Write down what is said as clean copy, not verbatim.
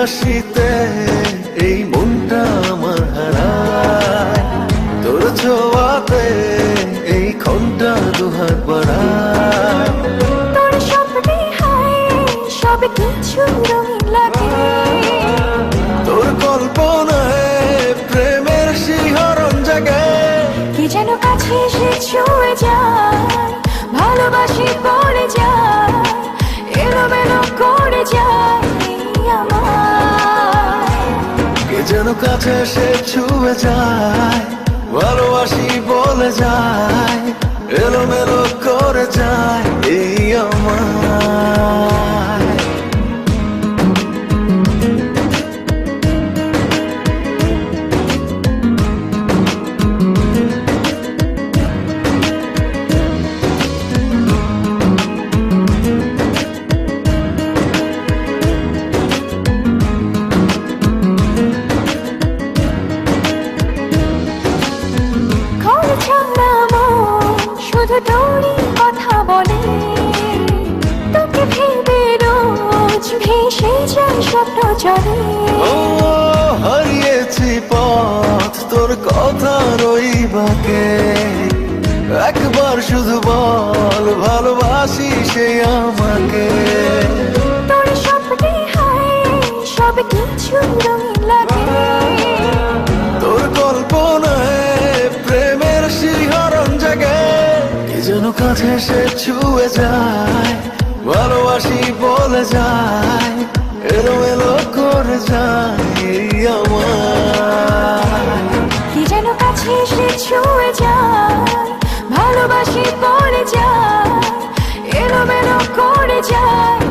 হাসিতে এই মনটা আমার হারায়, তোর ছোঁয়াতে এই ক্ষণটা দুহাত বাড়ায়। তোর স্বপ্নে হায় সব কিছু রঙিন লাগে, তোর কল্পনায় প্রেমের শিহরণ জাগে। কি যেন কাছে এসে ছুঁয়ে যায়, ভালোবাসি বলে যায়, এলোমেলো করে যায় আমায়। কে যেন কাছে এসে ছুঁয়ে যায়, ভালোবাসি বলে যায়, এলোমেলো করে যায় এই আমায়। শুধু তোরই কথা বলে, তোকে ভেবে রোজ ভেসে যায় স্বপ্ন জলে। ও হারিয়েছি পথ তোর কথা রইবাকে, একবার শুধু বল ভালোবাসি সে আমাকে। তোর স্বপ্নে হায় সব কিছু রঙিন লাগে, তোর কল্পনায় প্রেমের শিহরণ জাগে। কে যেন কাছে সে ছুঁয়ে যায়, ভালোবাসি বলে যায়, এলোমেলো করে যায় এই আমায়। কি যেন কাছে এসে ছুঁয়ে যায়, ভালোবাসি বলে যায়, এলোমেলো করে যায়